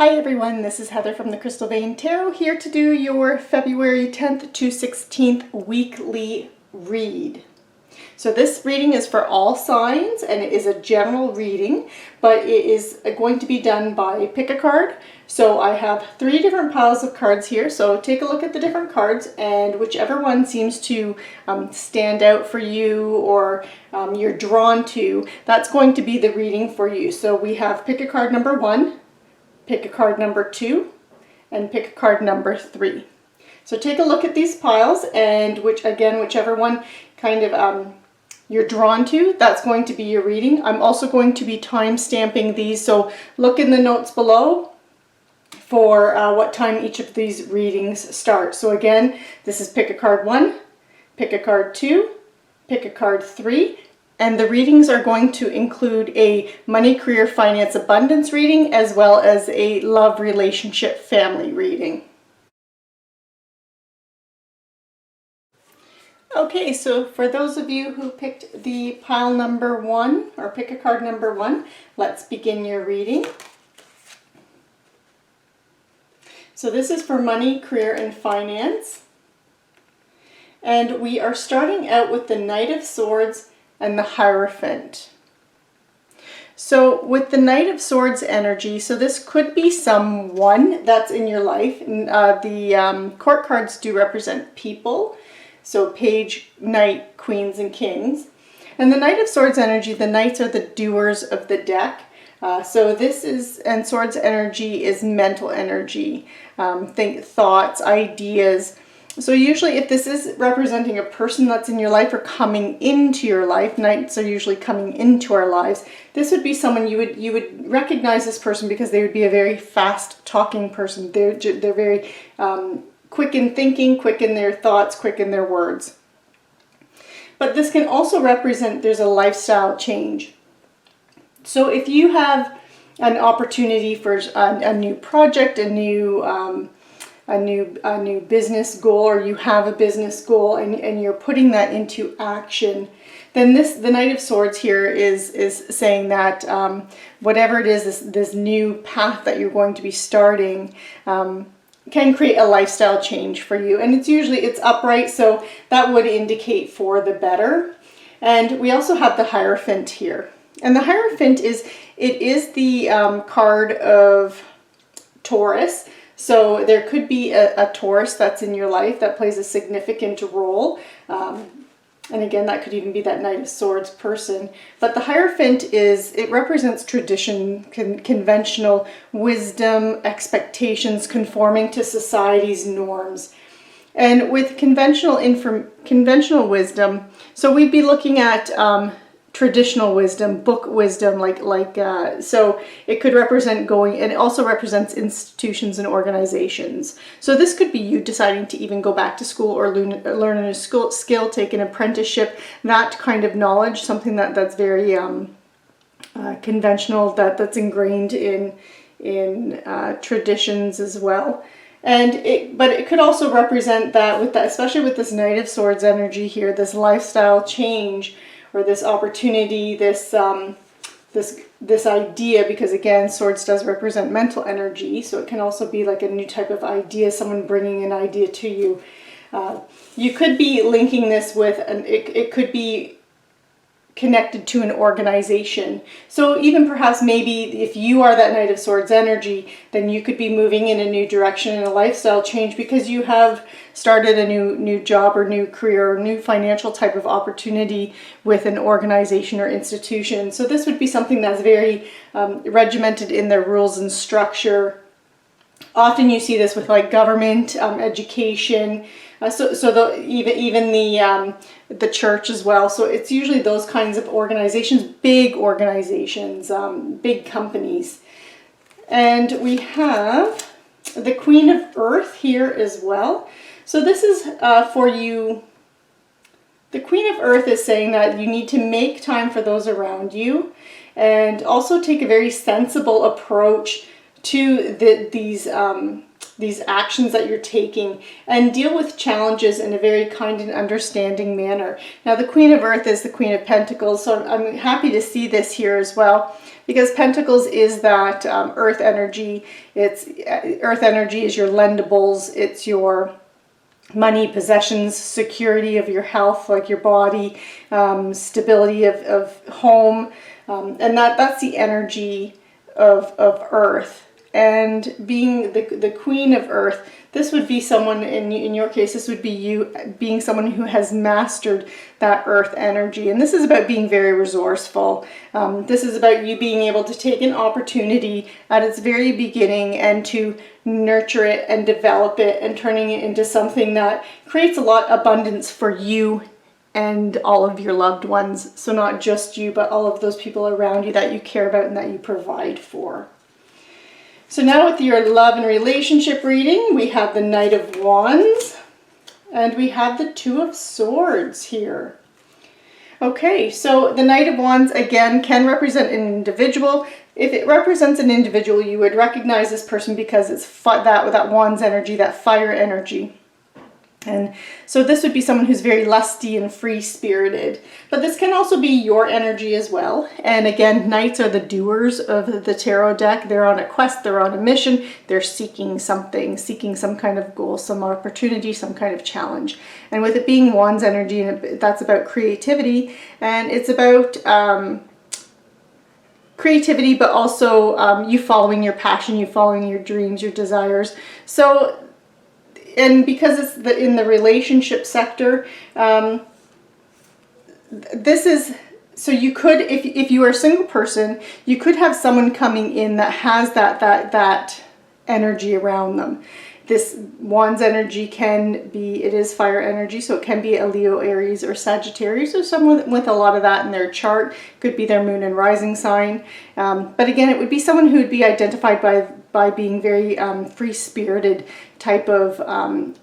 Hi everyone, this is Heather from the Crystal Vein Tarot, here to do your February 10th to 16th weekly read. So this reading is for all signs and it is a general reading, but it is going to be done by pick a card. So I have 3 different piles of cards here, so take a look at the different cards and whichever one seems to stand out for you or you're drawn to, that's going to be the reading for you. So we have pick a card number 1, pick a card number 2, and pick a card number 3. So take a look at these piles and whichever one kind of you're drawn to, that's going to be your reading. I'm also going to be time stamping these, so look in the notes below for what time each of these readings start. So again, this is pick a card 1, pick a card 2, pick a card 3, and the readings are going to include a money, career, finance, abundance reading, as well as a love, relationship, family reading. Okay, so for those of you who picked the pile number 1, or pick a card number 1, let's begin your reading. So this is for money, career, and finance. And we are starting out with the Knight of Swords and the Hierophant. So with the Knight of Swords energy, so this could be someone that's in your life. And, the court cards do represent people. So Page, Knight, Queens, and Kings. And the Knight of Swords energy, the Knights are the doers of the deck. So this is, and Swords energy is mental energy, thoughts, ideas. So usually if this is representing a person that's in your life or coming into your life, Knights are usually coming into our lives, this would be someone you would recognize this person because they would be a very fast talking person. They're very quick in thinking, quick in their thoughts, quick in their words. But this can also represent there's a lifestyle change. So if you have an opportunity for a new project, a new business goal, or you have a business goal and you're putting that into action, then the Knight of Swords here is saying that whatever it is, this new path that you're going to be starting can create a lifestyle change for you. And it's upright, so that would indicate for the better. And we also have the Hierophant here. And the Hierophant is the card of Taurus. So there could be a Taurus that's in your life that plays a significant role. And again, that could even be that Knight of Swords person. But the Hierophant it represents tradition, conventional wisdom, expectations, conforming to society's norms. And with conventional wisdom, so we'd be looking at traditional wisdom, book wisdom, so it could represent going, and it also represents institutions and organizations. So this could be you deciding to even go back to school or learn a new skill, take an apprenticeship, that kind of knowledge, something that's very conventional, that's ingrained in traditions as well. But it could also represent that especially with this Knight of Swords energy here, this lifestyle change, or this opportunity, this idea, because again, swords does represent mental energy, so it can also be like a new type of idea, someone bringing an idea to you. You could be linking this with, it could be connected to an organization. So even perhaps maybe if you are that Knight of Swords energy, then you could be moving in a new direction and a lifestyle change because you have started a new job or new career or new financial type of opportunity with an organization or institution. So this would be something that's very regimented in their rules and structure. Often you see this with like government, education, even the church as well. So it's usually those kinds of organizations, big companies. And we have the Queen of Earth here as well. So this is for you. The Queen of Earth is saying that you need to make time for those around you and also take a very sensible approach to these these actions that you're taking, and deal with challenges in a very kind and understanding manner. Now, the Queen of Earth is the Queen of Pentacles, so I'm happy to see this here as well, because Pentacles is that earth energy. It's earth energy is your lendables, it's your money, possessions, security of your health, like your body, stability of home, and that's the energy of Earth. And being the Queen of Earth, this would be someone, in your case, this would be you being someone who has mastered that Earth energy. And this is about being very resourceful. This is about you being able to take an opportunity at its very beginning and to nurture it and develop it and turning it into something that creates a lot of abundance for you and all of your loved ones. So not just you, but all of those people around you that you care about and that you provide for. So now with your love and relationship reading, we have the Knight of Wands and we have the Two of Swords here. Okay, so the Knight of Wands, again, can represent an individual. If it represents an individual, you would recognize this person because it's that Wands energy, that fire energy. And so this would be someone who's very lusty and free-spirited. But this can also be your energy as well. And again, knights are the doers of the tarot deck. They're on a quest, they're on a mission, they're seeking something, seeking some kind of goal, some opportunity, some kind of challenge. And with it being Wands energy, that's about creativity, and it's about creativity, but also you following your passion, you following your dreams, your desires. So, and because it's in the relationship sector, this is, so you could, if you are a single person, you could have someone coming in that has that energy around them. This Wands energy can be, it is fire energy, so it can be a Leo, Aries, or Sagittarius, or someone with a lot of that in their chart. Could be their moon and rising sign. But again, it would be someone who would be identified by being very free-spirited type of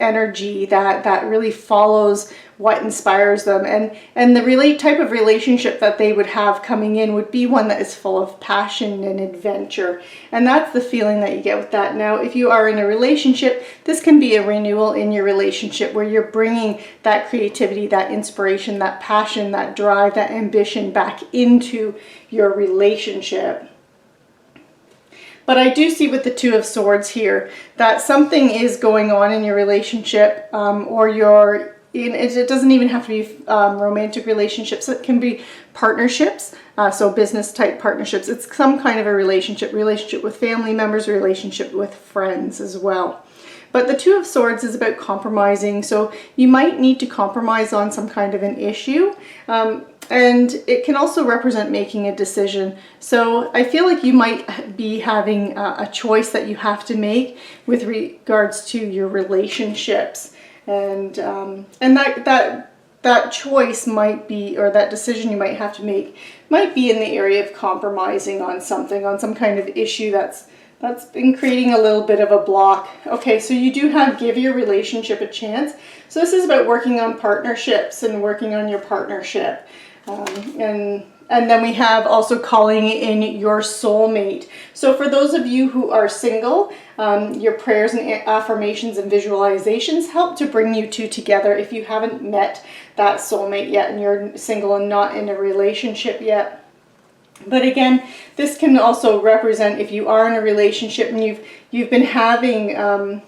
energy that really follows what inspires them, and the type of relationship that they would have coming in would be one that is full of passion and adventure, and that's the feeling that you get with that. Now, if you are in a relationship, this can be a renewal in your relationship where you're bringing that creativity, that inspiration, that passion, that drive, that ambition back into your relationship. But I do see with the Two of Swords here that something is going on in your relationship, or it doesn't even have to be romantic relationships. It can be partnerships, so business type partnerships. It's some kind of a relationship with family members, relationship with friends as well. But the Two of Swords is about compromising, so you might need to compromise on some kind of an issue. And it can also represent making a decision. So I feel like you might be having a choice that you have to make with regards to your relationships. And that choice might be, or that decision you might have to make, might be in the area of compromising on something, on some kind of issue that's been creating a little bit of a block. Okay, so you do have give your relationship a chance. So this is about working on partnerships and working on your partnership. And then we have also calling in your soulmate. So for those of you who are single, your prayers and affirmations and visualizations help to bring you two together if you haven't met that soulmate yet and you're single and not in a relationship yet. But again, this can also represent if you are in a relationship and you've been having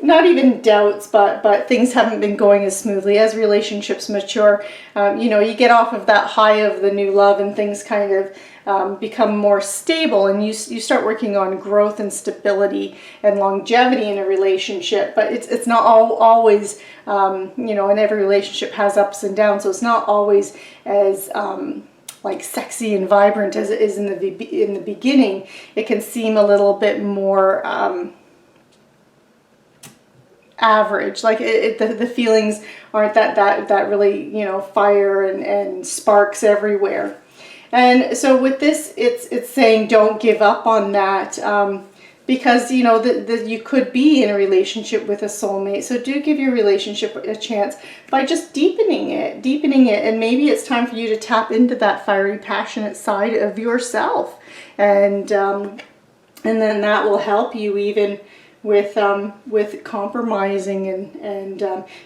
not even doubts, but things haven't been going as smoothly as relationships mature. You get off of that high of the new love and things kind of become more stable, and you start working on growth and stability and longevity in a relationship. But it's not always, and every relationship has ups and downs, so it's not always as like sexy and vibrant as it is in the beginning. It can seem a little bit more average, like the feelings aren't that really fire and sparks everywhere. And so with this, it's saying don't give up on that, because you could be in a relationship with a soulmate. So do give your relationship a chance by just deepening it, and maybe it's time for you to tap into that fiery, passionate side of yourself, and then that will help you even with compromising and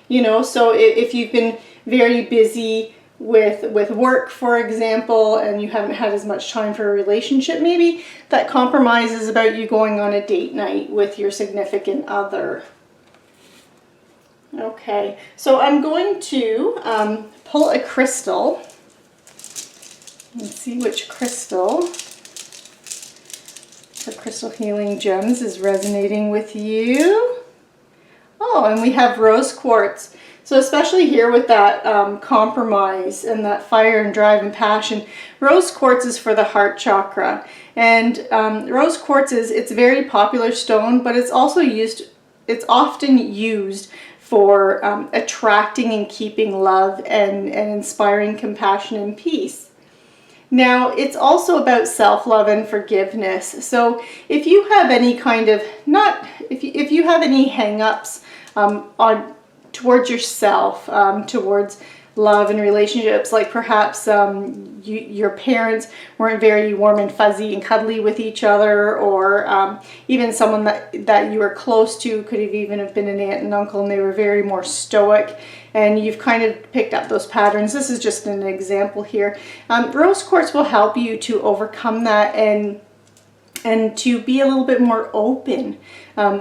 you know, so if you've been very busy with work, for example, and you haven't had as much time for a relationship, maybe that compromise is about you going on a date night with your significant other. Okay, so I'm going to pull a crystal and see which crystal for Crystal Healing Gems is resonating with you. Oh, and we have rose quartz. So especially here with that compromise and that fire and drive and passion, rose quartz is for the heart chakra. And rose quartz it's a very popular stone, but it's also often used for attracting and keeping love and inspiring compassion and peace. Now, it's also about self-love and forgiveness. So if you have any kind of, if you have any hang-ups towards yourself, towards love and relationships, like perhaps your parents weren't very warm and fuzzy and cuddly with each other, or even someone that you were close to could have even have been an aunt and uncle and they were very more stoic, and you've kind of picked up those patterns. This is just an example here. Rose quartz will help you to overcome that and to be a little bit more open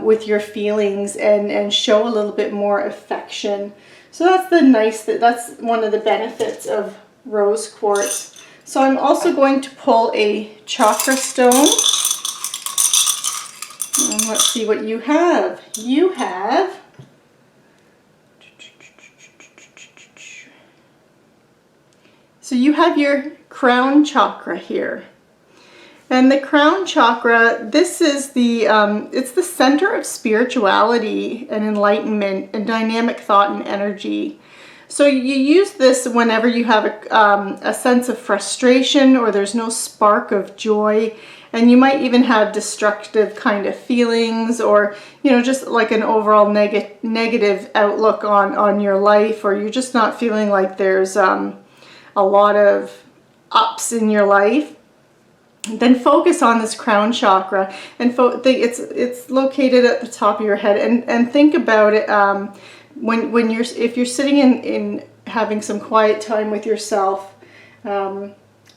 with your feelings and show a little bit more affection. So that's one of the benefits of rose quartz. So I'm also going to pull a chakra stone. And let's see what you have. You have your crown chakra here. And the crown chakra, this is it's the center of spirituality and enlightenment and dynamic thought and energy. So you use this whenever you have a sense of frustration or there's no spark of joy, and you might even have destructive kind of feelings, or just like an overall negative outlook on your life, or you're just not feeling like there's a lot of ups in your life. Then focus on this crown chakra, and it's located at the top of your head, and think about it if you're sitting in having some quiet time with yourself.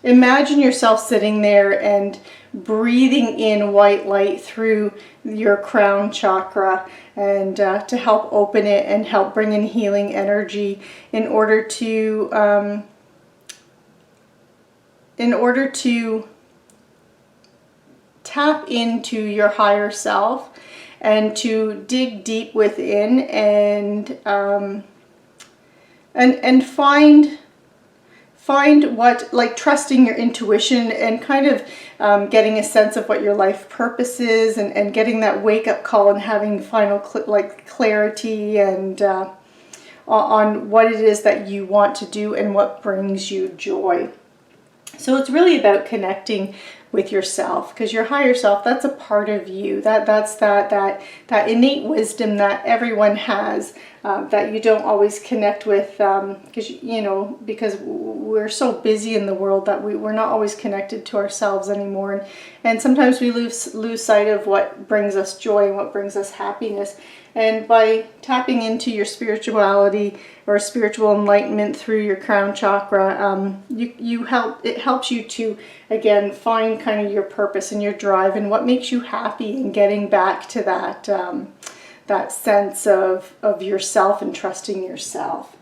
Imagine yourself sitting there and breathing in white light through your crown chakra, and to help open it and help bring in healing energy in order to tap into your higher self and to dig deep within and find what, like, trusting your intuition and kind of getting a sense of what your life purpose is, and getting that wake-up call and having final clarity and on what it is that you want to do and what brings you joy. So it's really about connecting with yourself, because your higher self, that's a part of you. That's that innate wisdom that everyone has, that you don't always connect with, because we're so busy in the world that we're not always connected to ourselves anymore, and sometimes we lose sight of what brings us joy and what brings us happiness. And by tapping into your spirituality or spiritual enlightenment through your crown chakra, it helps you to, again, find kind of your purpose and your drive and what makes you happy, and getting back to that sense of yourself and trusting yourself.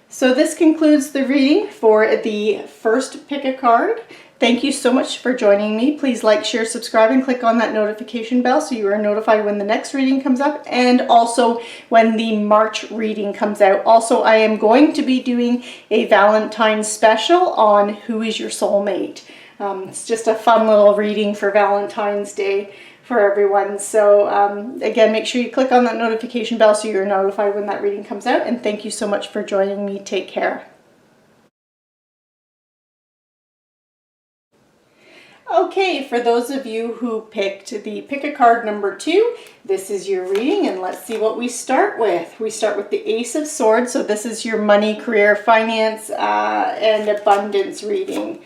So this concludes the reading for the first pick a card. Thank you so much for joining me. Please like, share, subscribe, and click on that notification bell so you are notified when the next reading comes up, and also when the March reading comes out. Also, I am going to be doing a Valentine's special on who is your soulmate. It's just a fun little reading for Valentine's Day for everyone. So again, make sure you click on that notification bell so you're notified when that reading comes out. And thank you so much for joining me. Take care. Okay, for those of you who picked the pick a card number 2, this is your reading, and let's see what we start with. We start with the Ace of Swords, so this is your money, career, finance, and abundance reading.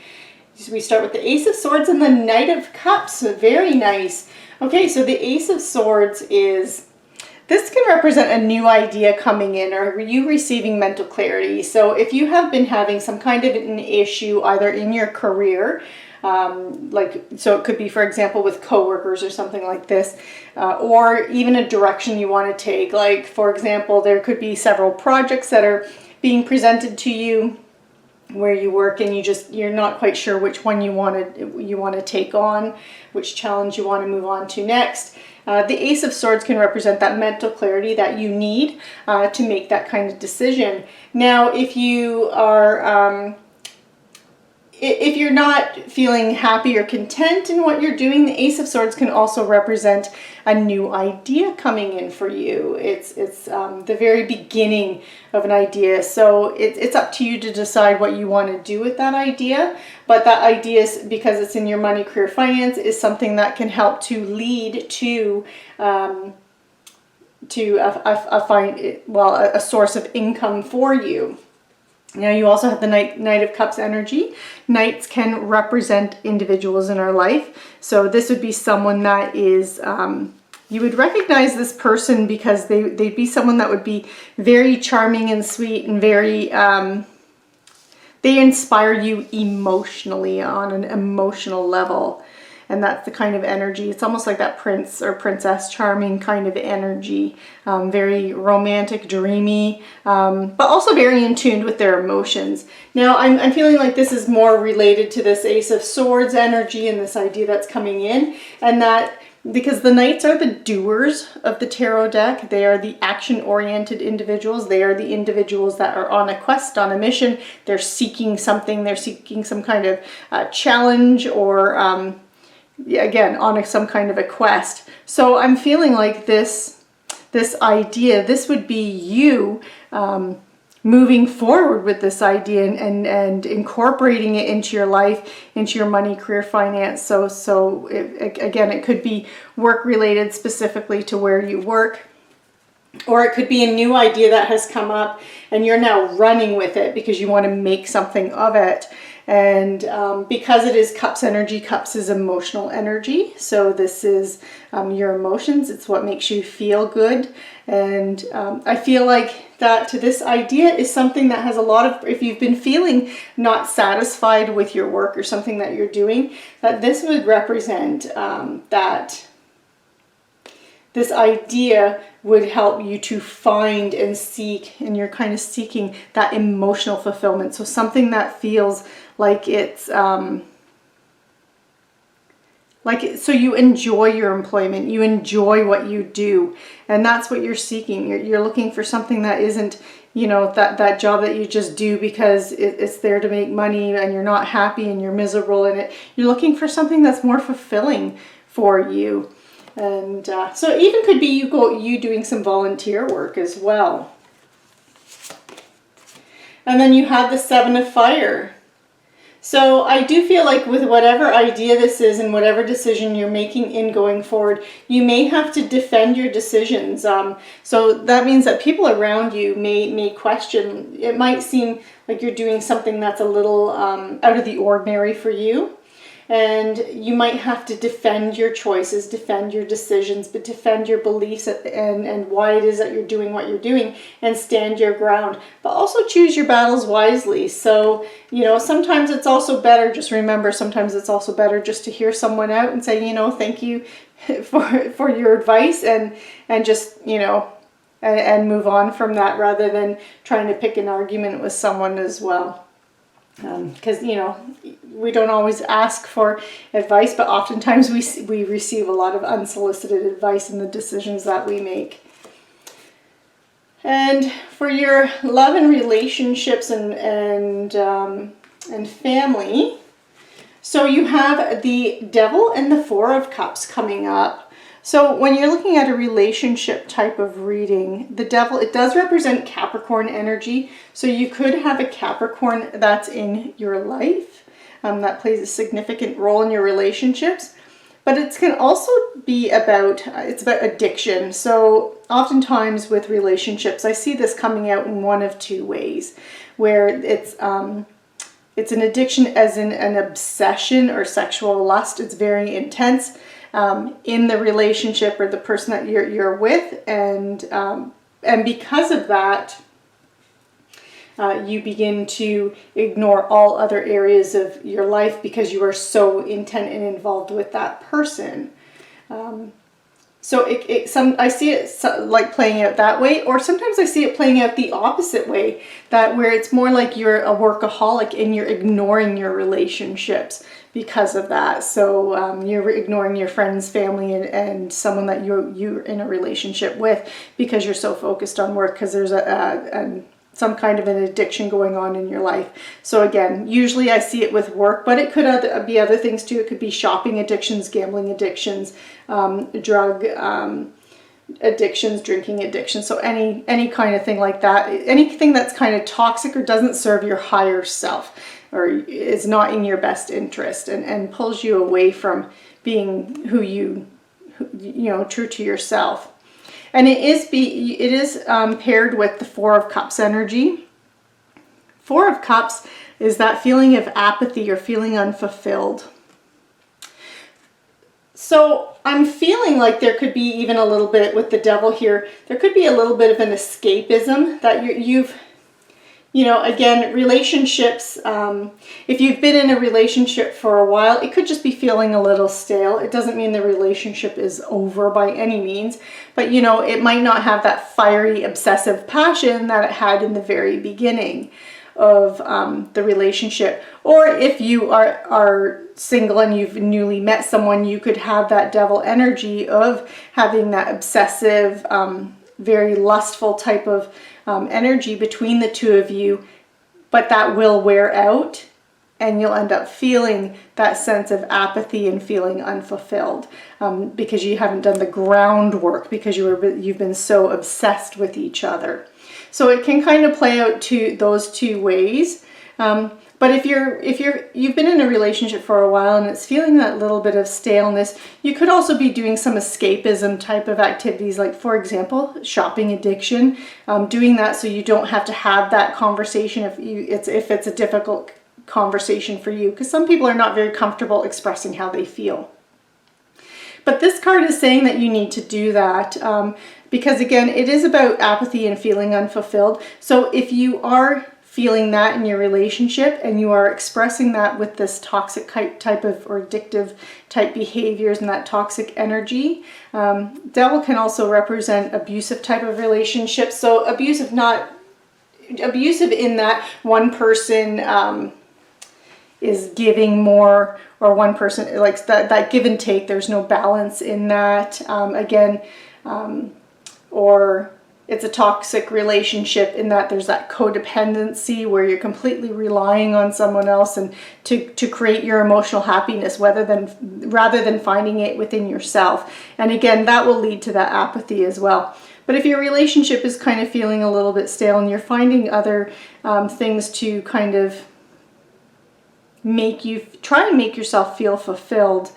So we start with the Ace of Swords and the Knight of Cups, so very nice. Okay, so the Ace of Swords is, this can represent a new idea coming in or you receiving mental clarity. So if you have been having some kind of an issue either in your career, so it could be, for example, with coworkers or something like this, or even a direction you want to take. Like, for example, there could be several projects that are being presented to you where you work, and you're not quite sure which one you want to take on, which challenge you want to move on to next. The Ace of Swords can represent that mental clarity that you need to make that kind of decision. Now, if you are if you're not feeling happy or content in what you're doing, the Ace of Swords can also represent a new idea coming in for you. It's the very beginning of an idea. So it's up to you to decide what you want to do with that idea. But that idea, because it's in your money, career, finance, is something that can help to lead to a source of income for you. Now you also have the Knight of Cups energy. Knights can represent individuals in our life. So this would be someone that is, you would recognize this person because they'd be someone that would be very charming and sweet and very, they inspire you emotionally on an emotional level. And that's the kind of energy. It's almost like that prince or princess charming kind of energy. Very romantic, dreamy, but also very in tune with their emotions. Now, I'm feeling like this is more related to this Ace of Swords energy and this idea that's coming in. And that, because the Knights are the doers of the tarot deck. They are the action-oriented individuals. They are the individuals that are on a quest, on a mission. They're seeking something. They're seeking some kind of challenge or... again, on some kind of a quest. So I'm feeling like this idea, this would be you moving forward with this idea and incorporating it into your life, into your money, career, finance. So again, it could be work related specifically to where you work, or it could be a new idea that has come up and you're now running with it because you want to make something of it. And because it is Cups energy, Cups is emotional energy. So this is your emotions. It's what makes you feel good. And I feel like that to this idea is something that has a lot of, if you've been feeling not satisfied with your work or something that you're doing, that this would represent that this idea would help you to find and seek, and you're kind of seeking that emotional fulfillment. So something that feels like it's, so you enjoy your employment, you enjoy what you do, and that's what you're seeking. You're looking for something that isn't, you know, that job that you just do because it's there to make money and you're not happy and you're miserable in it. You're looking for something that's more fulfilling for you. And so it even could be you doing some volunteer work as well. And then you have the Seven of Fire. So I do feel like with whatever idea this is and whatever decision you're making in going forward, you may have to defend your decisions. So that means that people around you may question. It might seem like you're doing something that's a little out of the ordinary for you. And you might have to defend your choices, defend your decisions, but defend your beliefs and why it is that you're doing what you're doing, and stand your ground. But also choose your battles wisely. So, you know, sometimes it's also better, just remember, sometimes it's also better just to hear someone out and say, you know, thank you for your advice, and just, you know, and move on from that rather than trying to pick an argument with someone as well. Because, you know, we don't always ask for advice, but oftentimes we receive a lot of unsolicited advice in the decisions that we make. And for your love and relationships and family, so you have the Devil and the Four of Cups coming up. So when you're looking at a relationship type of reading, the Devil, it does represent Capricorn energy. So you could have a Capricorn that's in your life that plays a significant role in your relationships. But it can also be about, it's about addiction. So oftentimes with relationships, I see this coming out in one of two ways, where it's an addiction as in an obsession or sexual lust. It's very intense. in the relationship or the person that you're with, and because of that, you begin to ignore all other areas of your life because you are so intent and involved with that person. So I see it like playing out that way, or sometimes I see it playing out the opposite way, that where it's more like you're a workaholic and you're ignoring your relationships because of that. So you're ignoring your friends, family, and someone that you're in a relationship with because you're so focused on work, because there's some kind of an addiction going on in your life. So again, usually I see it with work, but it could be other things too. It could be shopping addictions, gambling addictions, drug addictions, drinking addictions. So any kind of thing like that, anything that's kind of toxic or doesn't serve your higher self or is not in your best interest, and pulls you away from being who you know, true to yourself. And it is paired with the Four of Cups energy. Four of Cups is that feeling of apathy or feeling unfulfilled. So I'm feeling like there could be even a little bit with the Devil here. There could be a little bit of an escapism that you've, you know, again, relationships, if you've been in a relationship for a while, it could just be feeling a little stale. It doesn't mean the relationship is over by any means, but you know, it might not have that fiery, obsessive passion that it had in the very beginning of the relationship. Or if you are single and you've newly met someone, you could have that Devil energy of having that obsessive, very lustful type of energy between the two of you, but that will wear out and you'll end up feeling that sense of apathy and feeling unfulfilled because you haven't done the groundwork, because you've been so obsessed with each other. So it can kind of play out to those two ways. But if you've been in a relationship for a while and it's feeling that little bit of staleness, you could also be doing some escapism type of activities, like for example, shopping addiction, doing that so you don't have to have that conversation if it's a difficult conversation for you, because some people are not very comfortable expressing how they feel. But this card is saying that you need to do that because again, it is about apathy and feeling unfulfilled. So if you are feeling that in your relationship and you are expressing that with this toxic type of or addictive type behaviors and that toxic energy, Devil can also represent abusive type of relationships. So abusive in that one person is giving more, or one person likes that give and take. There's no balance in that. Or it's a toxic relationship in that there's that codependency where you're completely relying on someone else and to create your emotional happiness rather than finding it within yourself. And again, that will lead to that apathy as well. But if your relationship is kind of feeling a little bit stale and you're finding other things to kind of make yourself feel fulfilled,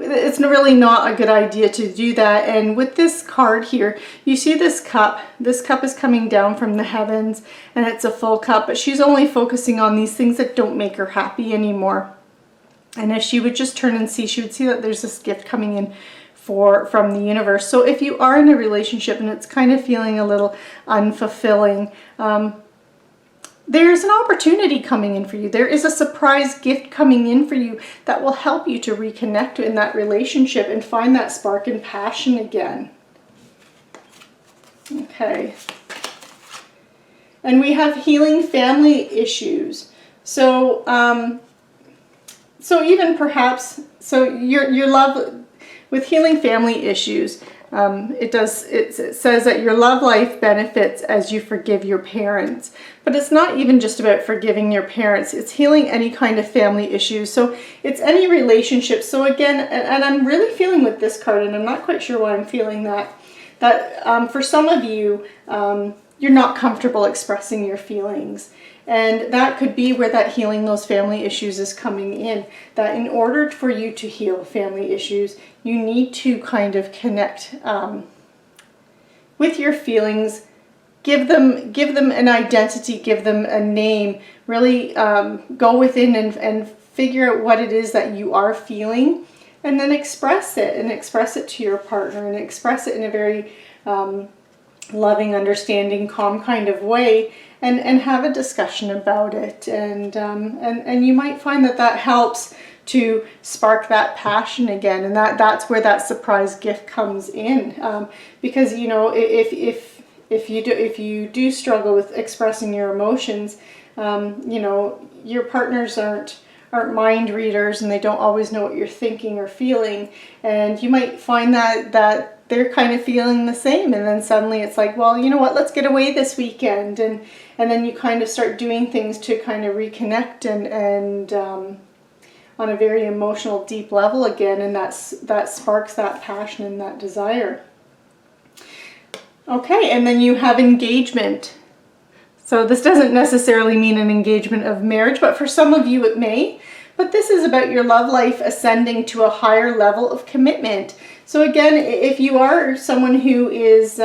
it's really not a good idea to do that. And with this card here, you see this cup. This cup is coming down from the heavens and it's a full cup, but she's only focusing on these things that don't make her happy anymore. And if she would just turn and see, she would see that there's this gift coming in from the universe. So if you are in a relationship and it's kind of feeling a little unfulfilling, there's an opportunity coming in for you. There is a surprise gift coming in for you that will help you to reconnect in that relationship and find that spark and passion again. Okay. And we have healing family issues. So, even perhaps, your love with healing family issues, it says that your love life benefits as you forgive your parents. But it's not even just about forgiving your parents. It's healing any kind of family issues. So it's any relationship. So again, and I'm really feeling with this card, and I'm not quite sure why I'm feeling that for some of you, you're not comfortable expressing your feelings. And that could be where that healing those family issues is coming in. That in order for you to heal family issues, you need to kind of connect with your feelings, give them an identity, give them a name, really go within and figure out what it is that you are feeling, and then express it, and express it to your partner, and express it in a very loving, understanding, calm kind of way, and have a discussion about it. And you might find that that helps to spark that passion again, and that's where that surprise gift comes in. Because you know, if you do struggle with expressing your emotions, you know, your partners aren't mind readers, and they don't always know what you're thinking or feeling, and you might find that they're kind of feeling the same, and then suddenly it's like, well, you know what, let's get away this weekend, and then you kind of start doing things to kind of reconnect and on a very emotional, deep level again, and that sparks that passion and that desire. Okay, and then you have engagement. So this doesn't necessarily mean an engagement of marriage, but for some of you it may. But this is about your love life ascending to a higher level of commitment. So again, if you are someone who is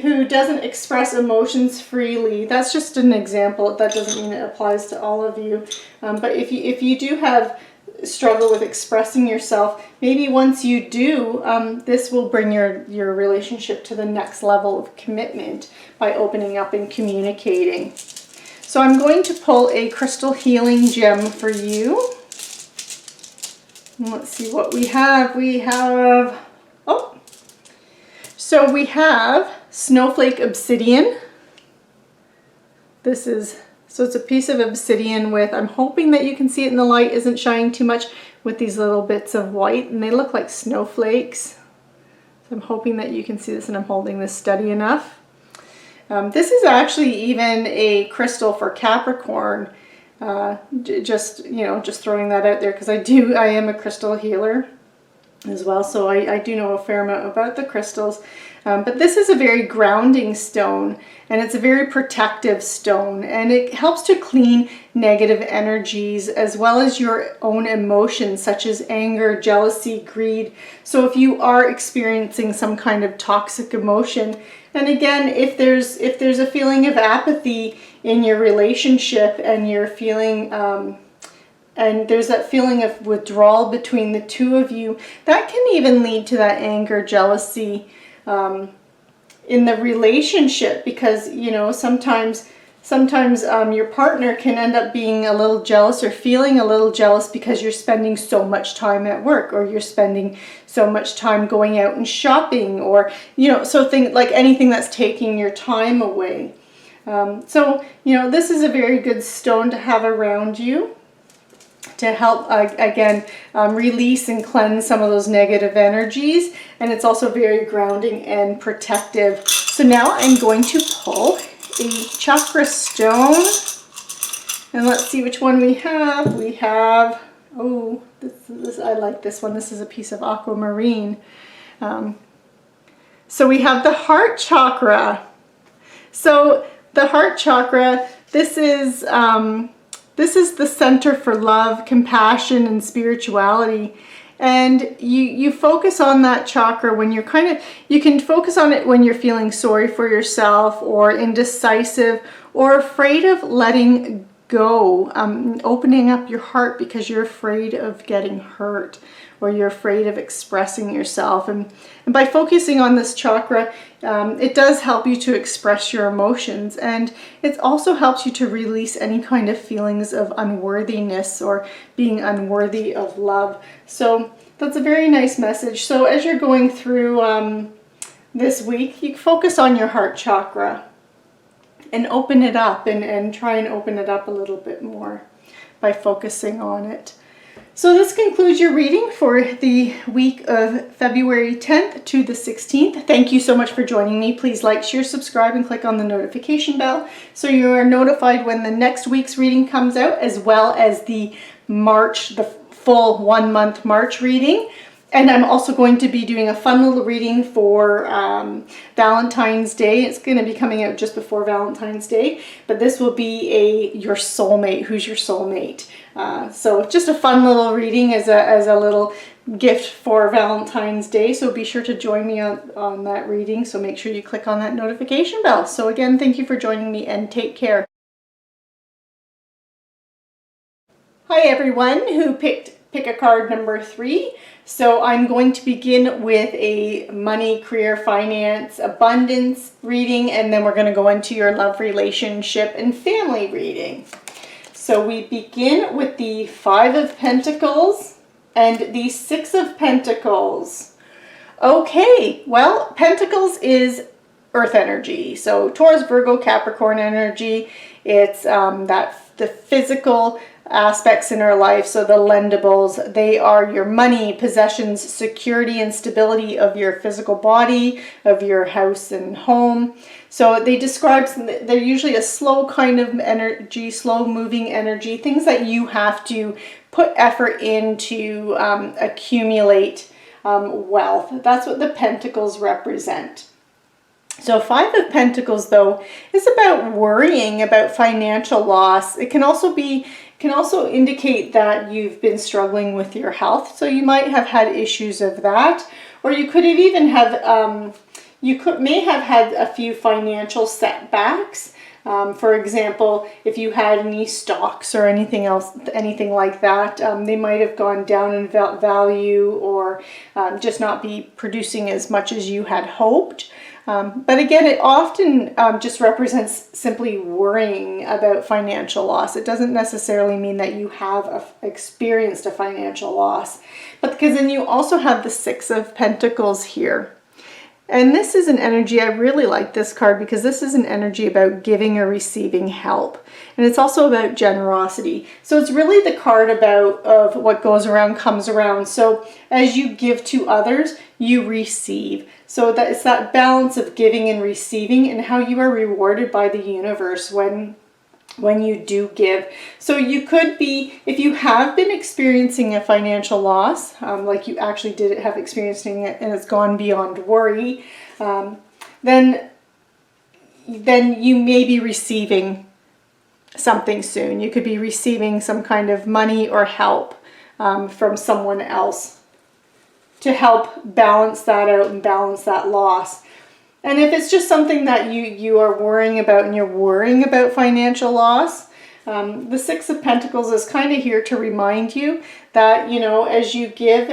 who doesn't express emotions freely, that's just an example. That doesn't mean it applies to all of you. But if you do have struggle with expressing yourself, maybe once you do, this will bring your relationship to the next level of commitment by opening up and communicating. So I'm going to pull a crystal healing gem for you. And let's see what we have. We have, so we have snowflake obsidian. So it's a piece of obsidian with, I'm hoping that you can see it in the light, isn't shining too much, with these little bits of white, and they look like snowflakes. So I'm hoping that you can see this, and I'm holding this steady enough. This is actually even a crystal for Capricorn. Just throwing that out there, because I am a crystal healer as well, so I do know a fair amount about the crystals. But this is a very grounding stone, and it's a very protective stone, and it helps to clean negative energies as well as your own emotions such as anger, jealousy, greed. So if you are experiencing some kind of toxic emotion, and again, if there's a feeling of apathy in your relationship, and you're feeling and there's that feeling of withdrawal between the two of you, that can even lead to that anger, jealousy in the relationship, because you know, sometimes your partner can end up being a little jealous or feeling a little jealous because you're spending so much time at work, or you're spending so much time going out and shopping, or you know, so like anything that's taking your time away. So you know, this is a very good stone to have around you to help again release and cleanse some of those negative energies, and it's also very grounding and protective. So now I'm going to pull a chakra stone, and let's see which one we have. We have, oh, this I like this one. This is a piece of aquamarine. So we have the heart chakra. So the heart chakra, this is the center for love, compassion, and spirituality. And you focus on that chakra when you're you can focus on it when you're feeling sorry for yourself, or indecisive, or afraid of letting go, opening up your heart because you're afraid of getting hurt, or you're afraid of expressing yourself. And by focusing on this chakra, it does help you to express your emotions, and it also helps you to release any kind of feelings of unworthiness or being unworthy of love. So that's a very nice message. So as you're going through this week, you focus on your heart chakra and open it up, and try and open it up a little bit more by focusing on it. So this concludes your reading for the week of February 10th to the 16th. Thank you so much for joining me. Please like, share, subscribe, and click on the notification bell so you are notified when the next week's reading comes out, as well as the full 1 month March reading. And I'm also going to be doing a fun little reading for Valentine's Day. It's going to be coming out just before Valentine's Day, but this will be your soulmate. Who's your soulmate? So just a fun little reading as a little gift for Valentine's Day. So be sure to join me on that reading. So make sure you click on that notification bell. So again, thank you for joining me, and take care. Hi everyone who pick a card number 3. So I'm going to begin with a money, career, finance, abundance reading, and then we're going to go into your love, relationship, and family reading. So we begin with the 5 of Pentacles and the 6 of Pentacles. Okay, well, Pentacles is earth energy. So Taurus, Virgo, Capricorn energy. It's the physical aspects in our life. So the lendables, they are your money, possessions, security and stability of your physical body, of your house and home. So they describe, they're usually a slow kind of energy, slow moving energy, things that you have to put effort into accumulate wealth. That's what the Pentacles represent. So 5 of Pentacles, though, is about worrying about financial loss. It can also indicate that you've been struggling with your health. So you might have had issues of that, or you could have even have may have had a few financial setbacks. For example, if you had any stocks or anything like that, they might have gone down in value, or just not be producing as much as you had hoped. But again, it often just represents simply worrying about financial loss. It doesn't necessarily mean that you have experienced a financial loss, but because then you also have the 6 of Pentacles here. And this is an energy, I really like this card because this is an energy about giving or receiving help. And it's also about generosity. So it's really the card of what goes around comes around. So as you give to others, you receive. So that it's that balance of giving and receiving, and how you are rewarded by the universe when you do give. So you could be, if you have been experiencing a financial loss, like you actually did have experiencing it and it's gone beyond worry, then you may be receiving something soon. You could be receiving some kind of money or help from someone else to help balance that out and balance that loss. And if it's just something that you are worrying about, and you're worrying about financial loss, the 6 of Pentacles is kind of here to remind you that, as you give,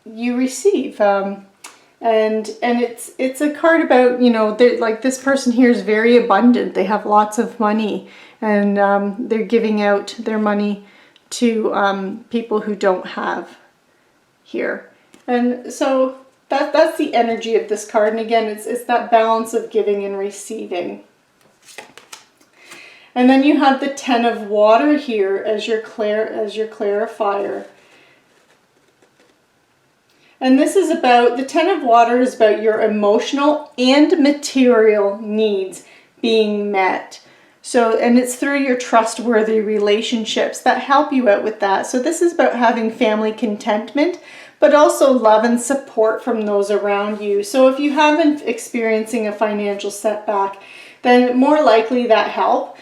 you receive. And it's a card about, like this person here is very abundant. They have lots of money, and they're giving out their money to people who don't have here. And so that's the energy of this card. And again, it's that balance of giving and receiving. And then you have the 10 of Water here as your clarifier. And this is about, the 10 of Water is about your emotional and material needs being met. So, and it's through your trustworthy relationships that help you out with that. So this is about having family contentment, but also love and support from those around you. So if you have been experiencing a financial setback, then more likely that help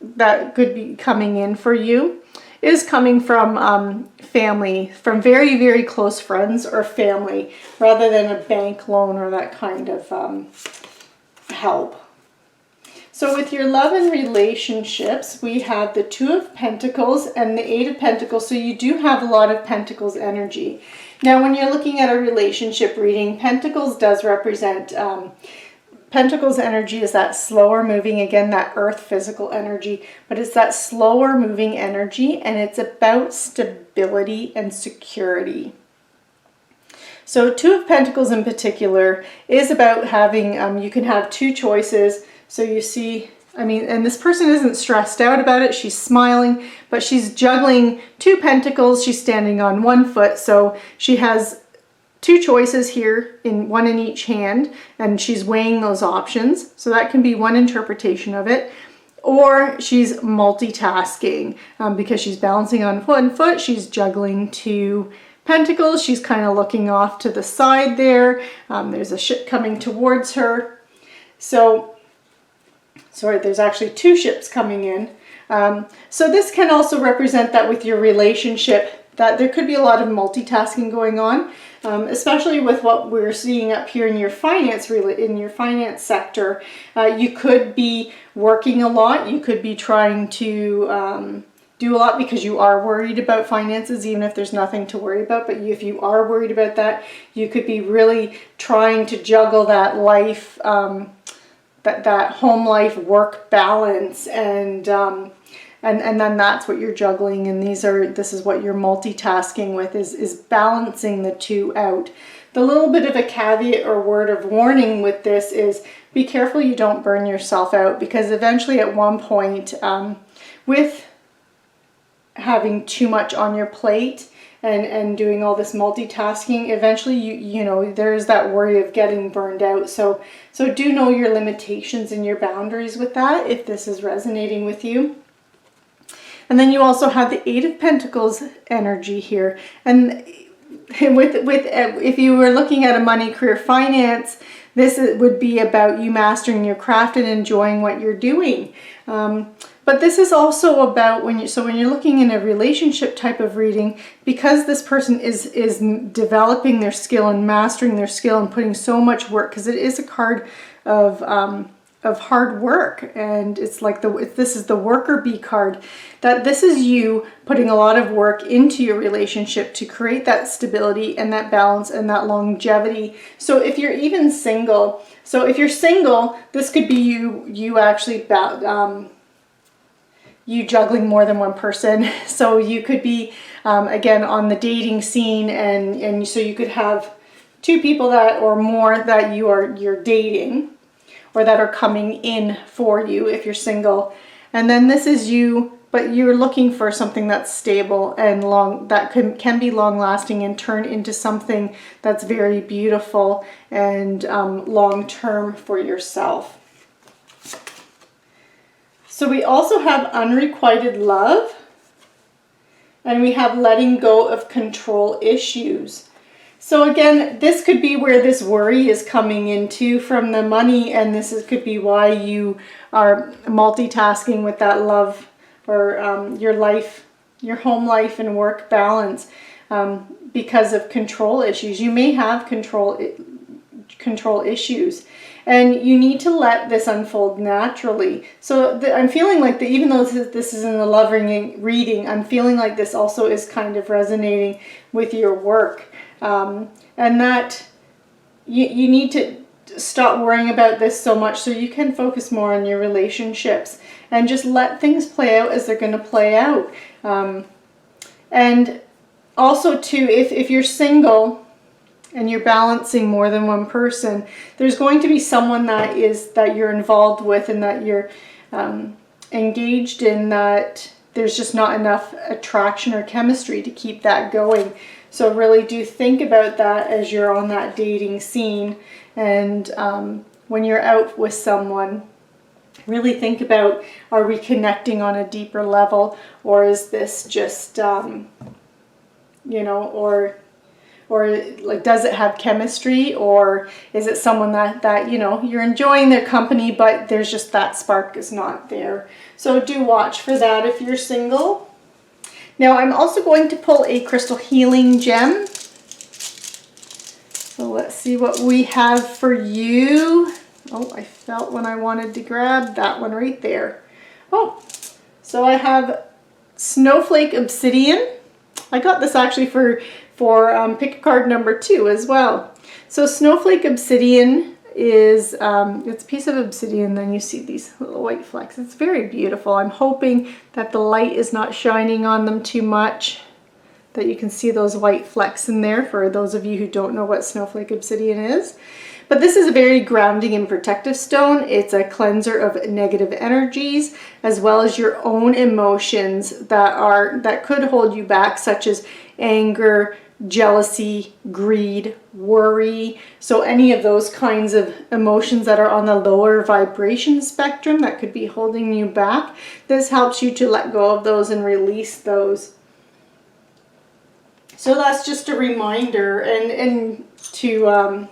that could be coming in for you is coming from family, from very, very close friends or family, rather than a bank loan or that kind of help. So with your love and relationships, we have the 2 of Pentacles and the 8 of Pentacles. So you do have a lot of Pentacles energy. Now, when you're looking at a relationship reading, Pentacles does represent, Pentacles energy is that slower moving, again, that earth physical energy, but it's that slower moving energy, and it's about stability and security. So 2 of Pentacles in particular is about having, you can have 2 choices. So you see, and this person isn't stressed out about it. She's smiling, but she's juggling 2 pentacles. She's standing on 1 foot. So she has 2 choices here, one in each hand, and she's weighing those options. So that can be one interpretation of it. Or she's multitasking because she's balancing on 1 foot. She's juggling 2 pentacles. She's kind of looking off to the side there. There's a ship coming towards her. So, sorry, there's actually 2 ships coming in. So this can also represent that with your relationship, that there could be a lot of multitasking going on, especially with what we're seeing up here in your finance sector. You could be working a lot. You could be trying to do a lot because you are worried about finances, even if there's nothing to worry about. But if you are worried about that, you could be really trying to juggle that life, that home life work balance, and then that's what you're juggling, and this is what you're multitasking with, is balancing the two out. The little bit of a caveat or word of warning with this is be careful you don't burn yourself out, because eventually at one point, with having too much on your plate and doing all this multitasking, eventually you know, there's that worry of getting burned out. So do know your limitations and your boundaries with that if this is resonating with you. And then you also have the Eight of Pentacles energy here. And if you were looking at a money, career, finance, this would be about you mastering your craft and enjoying what you're doing. But this is also about when you're looking in a relationship type of reading, because this person is developing their skill and mastering their skill and putting so much work, because it is a card of hard work, and it's like this is the worker bee card, that this is you putting a lot of work into your relationship to create that stability and that balance and that longevity. So if you're even single, this could be you actually you juggling more than one person. So you could be again on the dating scene, and so you could have two people that or more that you're dating, or that are coming in for you if you're single. And then this is you, but you're looking for something that's stable and long, that can be long lasting and turn into something that's very beautiful and long term for yourself. So we also have unrequited love, and we have letting go of control issues. So again, this could be where this worry is coming into from the money, and could be why you are multitasking with that love, or your life, your home life and work balance, because of control issues. You may have control issues, and you need to let this unfold naturally. So I'm feeling like even though this is in the love reading, I'm feeling like this also is kind of resonating with your work. And that you need to stop worrying about this so much, so you can focus more on your relationships and just let things play out as they're going to play out. And also too, if you're single and you're balancing more than one person, there's going to be someone that you're involved with and that you're engaged in, that there's just not enough attraction or chemistry to keep that going. So really do think about that as you're on that dating scene, and when you're out with someone, really think about, are we connecting on a deeper level, or is this just, you know, or like, does it have chemistry, or is it someone that you know, you're enjoying their company, but there's just that spark is not there. So do watch for that if you're single. Now I'm also going to pull a crystal healing gem. So let's see what we have for you. Oh, I felt when I wanted to grab that one right there. Oh, so I have Snowflake Obsidian. I got this actually for pick a card number 2 as well. So Snowflake Obsidian is it's a piece of obsidian, then you see these little white flecks. It's very beautiful. I'm hoping that the light is not shining on them too much, that you can see those white flecks in there, for those of you who don't know what Snowflake Obsidian is. But this is a very grounding and protective stone. It's a cleanser of negative energies, as well as your own emotions that could hold you back, such as anger, jealousy, greed, worry. So any of those kinds of emotions that are on the lower vibration spectrum that could be holding you back, this helps you to let go of those and release those. So that's just a reminder, and to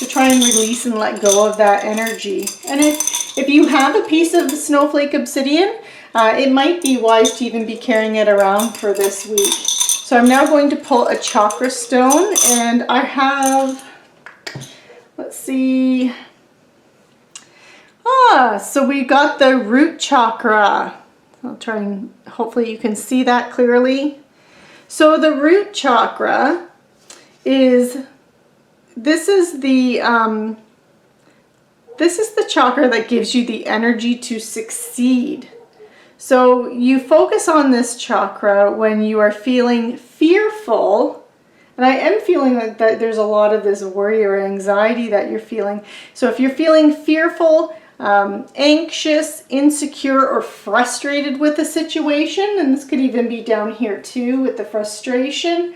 try and release and let go of that energy. And if you have a piece of Snowflake Obsidian, it might be wise to even be carrying it around for this week. So I'm now going to pull a chakra stone, and I have, let's see, so we got the root chakra. I'll try and hopefully you can see that clearly. So the root chakra is, this is the chakra that gives you the energy to succeed. So you focus on this chakra when you are feeling fearful, and I am feeling that there's a lot of this worry or anxiety that you're feeling. So if you're feeling fearful, anxious, insecure, or frustrated with a situation, and this could even be down here too with the frustration,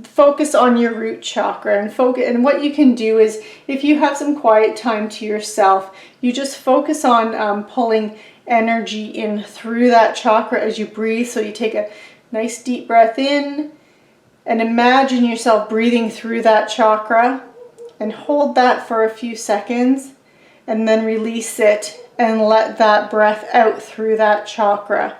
focus on your root chakra and focus. And what you can do is, if you have some quiet time to yourself, you just focus on pulling energy in through that chakra as you breathe. So you take a nice deep breath in and imagine yourself breathing through that chakra, and hold that for a few seconds, and then release it and let that breath out through that chakra.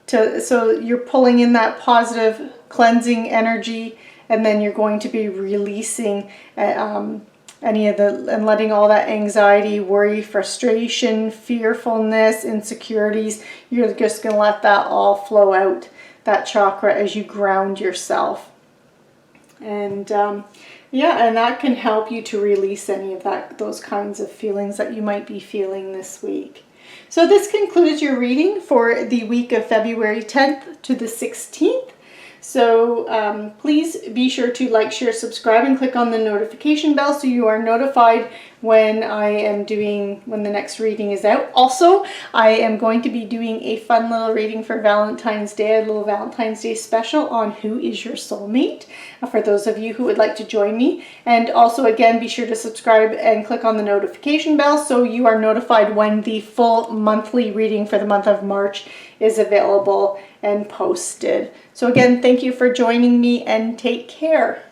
So you're pulling in that positive cleansing energy, and then you're going to be releasing any of the, and letting all that anxiety, worry, frustration, fearfulness, insecurities, you're just going to let that all flow out that chakra as you ground yourself. And yeah, and that can help you to release any of those kinds of feelings that you might be feeling this week. So this concludes your reading for the week of February 10th to the 16th. So please be sure to like, share, subscribe, and click on the notification bell so you are notified when when the next reading is out. Also, I am going to be doing a fun little reading for Valentine's Day, a little Valentine's Day special on who is your soulmate, for those of you who would like to join me. And also, again, be sure to subscribe and click on the notification bell so you are notified when the full monthly reading for the month of March is available and posted. So again, thank you for joining me, and take care.